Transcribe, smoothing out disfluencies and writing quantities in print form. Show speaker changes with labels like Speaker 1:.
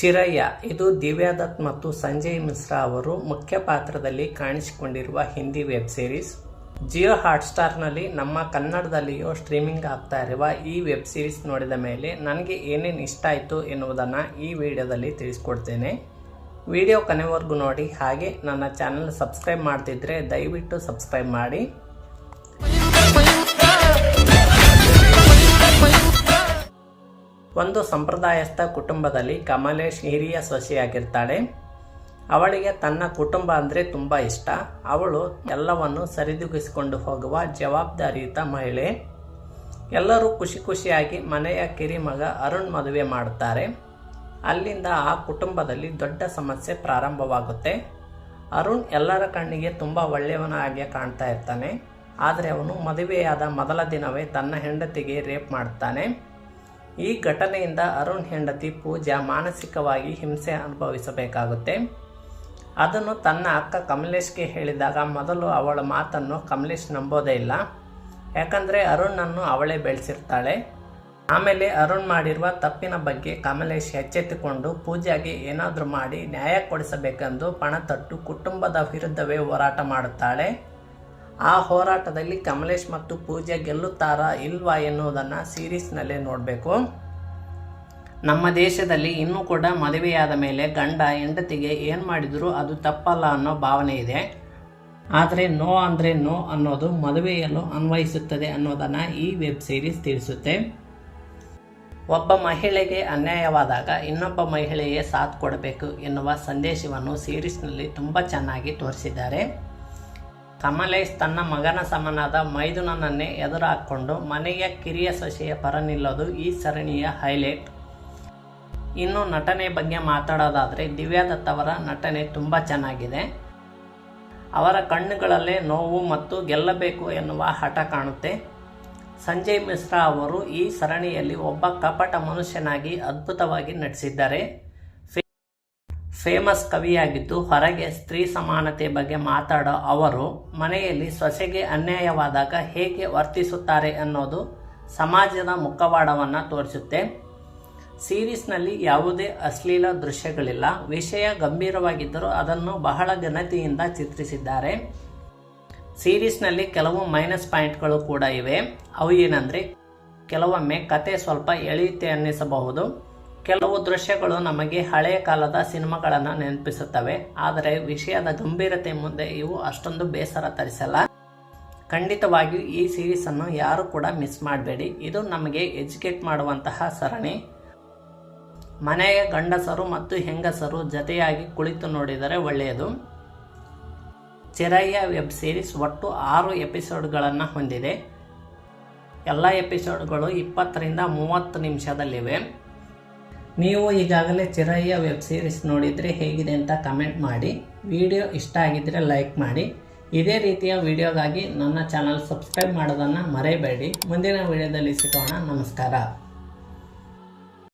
Speaker 1: ಚಿರಯ್ಯ ಇದು ದಿವ್ಯಾ ದತ್ ಮತ್ತು ಸಂಜಯ್ ಮಿಶ್ರಾ ಅವರು ಮುಖ್ಯ ಪಾತ್ರದಲ್ಲಿ ಕಾಣಿಸಿಕೊಂಡಿರುವ ಹಿಂದಿ ವೆಬ್ ಸೀರೀಸ್. ಜಿಯೋ ಹಾಟ್ಸ್ಟಾರ್ನಲ್ಲಿ ನಮ್ಮ ಕನ್ನಡದಲ್ಲಿಯೂ ಸ್ಟ್ರೀಮಿಂಗ್ ಆಗ್ತಾ ಇರುವ ಈ ವೆಬ್ ಸೀರೀಸ್ ನೋಡಿದ ಮೇಲೆ ನನಗೆ ಏನೇನು ಇಷ್ಟ ಆಯಿತು ಎನ್ನುವುದನ್ನು ಈ ವಿಡಿಯೋದಲ್ಲಿ ತಿಳಿಸ್ಕೊಡ್ತೇನೆ. ವಿಡಿಯೋ ಕೊನೆವರೆಗೂ ನೋಡಿ. ಹಾಗೆ ನನ್ನ ಚಾನಲ್ ಸಬ್ಸ್ಕ್ರೈಬ್ ಮಾಡ್ತಿದ್ರೆ ದಯವಿಟ್ಟು ಸಬ್ಸ್ಕ್ರೈಬ್ ಮಾಡಿ. ಒಂದು ಸಂಪ್ರದಾಯಸ್ಥ ಕುಟುಂಬದಲ್ಲಿ ಕಮಲೇಶ್ ಹಿರಿಯ ಸೊಸೆಯಾಗಿರ್ತಾಳೆ. ಅವಳಿಗೆ ತನ್ನ ಕುಟುಂಬ ಅಂದರೆ ತುಂಬ ಇಷ್ಟ. ಅವಳು ಎಲ್ಲವನ್ನು ಸರಿದೂಗಿಸಿಕೊಂಡು ಹೋಗುವ ಜವಾಬ್ದಾರಿಯುತ ಮಹಿಳೆ. ಎಲ್ಲರೂ ಖುಷಿಯಾಗಿ ಮನೆಯ ಕಿರಿಮಗ ಅರುಣ್ ಮದುವೆ ಮಾಡುತ್ತಾರೆ. ಅಲ್ಲಿಂದ ಆ ಕುಟುಂಬದಲ್ಲಿ ದೊಡ್ಡ ಸಮಸ್ಯೆ ಪ್ರಾರಂಭವಾಗುತ್ತೆ. ಅರುಣ್ ಎಲ್ಲರ ಕಣ್ಣಿಗೆ ತುಂಬ ಒಳ್ಳೆಯವನಾಗಿ ಕಾಣ್ತಾ ಇರ್ತಾನೆ. ಆದರೆ ಅವನು ಮದುವೆಯಾದ ಮೊದಲ ದಿನವೇ ತನ್ನ ಹೆಂಡತಿಗೆ ರೇಪ್ ಮಾಡ್ತಾನೆ. ಈ ಘಟನೆಯಿಂದ ಅರುಣ್ ಹೆಂಡತಿ ಪೂಜಾ ಮಾನಸಿಕವಾಗಿ ಹಿಂಸೆ ಅನುಭವಿಸಬೇಕಾಗುತ್ತೆ. ಅದನ್ನು ತನ್ನ ಅಕ್ಕ ಕಮಲೇಶ್ಗೆ ಹೇಳಿದಾಗ ಮೊದಲು ಅವಳ ಮಾತನ್ನು ಕಮಲೇಶ್ ನಂಬೋದೇ ಇಲ್ಲ. ಯಾಕಂದರೆ ಅರುಣನ್ನು ಅವಳೇ ಬೆಳೆಸಿರ್ತಾಳೆ. ಆಮೇಲೆ ಅರುಣ್ ಮಾಡಿರುವ ತಪ್ಪಿನ ಬಗ್ಗೆ ಕಮಲೇಶ್ ಎಚ್ಚೆತ್ತುಕೊಂಡು ಪೂಜಾಗೆ ಏನಾದರೂ ಮಾಡಿ ನ್ಯಾಯ ಕೊಡಿಸಬೇಕೆಂದು ಪಣತೊಟ್ಟು ಕುಟುಂಬದ ವಿರುದ್ಧವೇ ಹೋರಾಟ ಮಾಡುತ್ತಾಳೆ. ಆ ಹೋರಾಟದಲ್ಲಿ ಕಮಲೇಶ್ ಮತ್ತು ಪೂಜಾ ಗೆಲ್ಲುತ್ತಾರಾ ಇಲ್ವಾ ಎನ್ನುವುದನ್ನು ಸೀರೀಸ್ನಲ್ಲೇ ನೋಡಬೇಕು. ನಮ್ಮ ದೇಶದಲ್ಲಿ ಇನ್ನೂ ಕೂಡ ಮದುವೆಯಾದ ಮೇಲೆ ಗಂಡ ಹೆಂಡತಿಗೆ ಏನು ಮಾಡಿದರೂ ಅದು ತಪ್ಪಲ್ಲ ಅನ್ನೋ ಭಾವನೆ ಇದೆ. ಆದರೆ ನೋ ಅಂದರೆ ನೋ ಅನ್ನೋದು ಮದುವೆಯಲ್ಲೂ ಅನ್ವಯಿಸುತ್ತದೆ ಅನ್ನೋದನ್ನು ಈ ವೆಬ್ ಸೀರೀಸ್ ತಿಳಿಸುತ್ತೆ. ಒಬ್ಬ ಮಹಿಳೆಗೆ ಅನ್ಯಾಯವಾದಾಗ ಇನ್ನೊಬ್ಬ ಮಹಿಳೆಗೆ ಸಾಥ್ ಕೊಡಬೇಕು ಎನ್ನುವ ಸಂದೇಶವನ್ನು ಸೀರೀಸ್ನಲ್ಲಿ ತುಂಬ ಚೆನ್ನಾಗಿ ತೋರಿಸಿದ್ದಾರೆ. ಕಮಲೇಶ್ ತನ್ನ ಮಗನ ಸಮನಾದ ಮೈದುನನ್ನೇ ಎದುರು ಹಾಕ್ಕೊಂಡು ಮನೆಯ ಕಿರಿಯ ಸೊಸೆಯ ಪರ ನಿಲ್ಲೋದು ಈ ಸರಣಿಯ ಹೈಲೈಟ್. ಇನ್ನು ನಟನೆ ಬಗ್ಗೆ ಮಾತಾಡೋದಾದರೆ ದಿವ್ಯಾ ದತ್ ಅವರ ನಟನೆ ತುಂಬ ಚೆನ್ನಾಗಿದೆ. ಅವರ ಕಣ್ಣುಗಳಲ್ಲೇ ನೋವು ಮತ್ತು ಗೆಲ್ಲಬೇಕು ಎನ್ನುವ ಹಠ ಕಾಣುತ್ತೆ. ಸಂಜಯ್ ಮಿಶ್ರಾ ಅವರು ಈ ಸರಣಿಯಲ್ಲಿ ಒಬ್ಬ ಕಪಟ ಮನುಷ್ಯನಾಗಿ ಅದ್ಭುತವಾಗಿ ನಟಿಸಿದ್ದಾರೆ. ಫೇಮಸ್ ಕವಿಯಾಗಿದ್ದು ಹೊರಗೆ ಸ್ತ್ರೀ ಸಮಾನತೆ ಬಗ್ಗೆ ಮಾತಾಡೋ ಅವರು ಮನೆಯಲ್ಲಿ ಸೊಸೆಗೆ ಅನ್ಯಾಯವಾದಾಗ ಹೇಗೆ ವರ್ತಿಸುತ್ತಾರೆ ಅನ್ನೋದು ಸಮಾಜದ ಮುಖವಾಡವನ್ನು ತೋರಿಸುತ್ತೆ. ಸೀರೀಸ್ನಲ್ಲಿ ಯಾವುದೇ ಅಶ್ಲೀಲ ದೃಶ್ಯಗಳಿಲ್ಲ. ವಿಷಯ ಗಂಭೀರವಾಗಿದ್ದರೂ ಅದನ್ನು ಬಹಳ ಘನತೆಯಿಂದ ಚಿತ್ರಿಸಿದ್ದಾರೆ. ಸೀರೀಸ್ನಲ್ಲಿ ಕೆಲವು ಮೈನಸ್ ಪಾಯಿಂಟ್ಗಳು ಕೂಡ ಇವೆ. ಅವು ಏನಂದರೆ ಕೆಲವೊಮ್ಮೆ ಕತೆ ಸ್ವಲ್ಪ ಎಳೆಯುತ್ತೆ ಅನ್ನಿಸಬಹುದು. ಕೆಲವು ದೃಶ್ಯಗಳು ನಮಗೆ ಹಳೆಯ ಕಾಲದ ಸಿನಿಮಾಗಳನ್ನು ನೆನಪಿಸುತ್ತವೆ. ಆದರೆ ವಿಷಯದ ಗಂಭೀರತೆ ಮುಂದೆ ಇವು ಅಷ್ಟೊಂದು ಬೇಸರ ತರಿಸಲ್ಲ. ಖಂಡಿತವಾಗಿಯೂ ಈ ಸೀರೀಸನ್ನು ಯಾರು ಕೂಡ ಮಿಸ್ ಮಾಡಬೇಡಿ. ಇದು ನಮಗೆ ಎಜುಕೇಟ್ ಮಾಡುವಂತಹ ಸರಣಿ. ಮನೆಯ ಗಂಡಸರು ಮತ್ತು ಹೆಂಗಸರು ಜೊತೆಯಾಗಿ ಕುಳಿತು ನೋಡಿದರೆ ಒಳ್ಳೆಯದು. ಚಿರಯ್ಯ ವೆಬ್ ಸೀರೀಸ್ ಒಟ್ಟು 6 ಎಪಿಸೋಡ್ಗಳನ್ನು ಹೊಂದಿದೆ. ಎಲ್ಲ ಎಪಿಸೋಡ್ಗಳು 20 ರಿಂದ 30 ನಿಮಿಷದಲ್ಲಿವೆ. ನೀವು ಈಗಾಗಲೇ ಚಿರಯ್ಯ ವೆಬ್ ಸೀರೀಸ್ ನೋಡಿದರೆ ಹೇಗಿದೆ ಅಂತ ಕಮೆಂಟ್ ಮಾಡಿ. ವಿಡಿಯೋ ಇಷ್ಟ ಆಗಿದ್ದರೆ ಲೈಕ್ ಮಾಡಿ. ಇದೇ ರೀತಿಯ ವಿಡಿಯೋಗಾಗಿ ನನ್ನ ಚಾನಲ್ ಸಬ್ಸ್ಕ್ರೈಬ್ ಮಾಡೋದನ್ನು ಮರೆಯಬೇಡಿ. ಮುಂದಿನ ವಿಡಿಯೋದಲ್ಲಿ ಸಿಗೋಣ. ನಮಸ್ಕಾರ.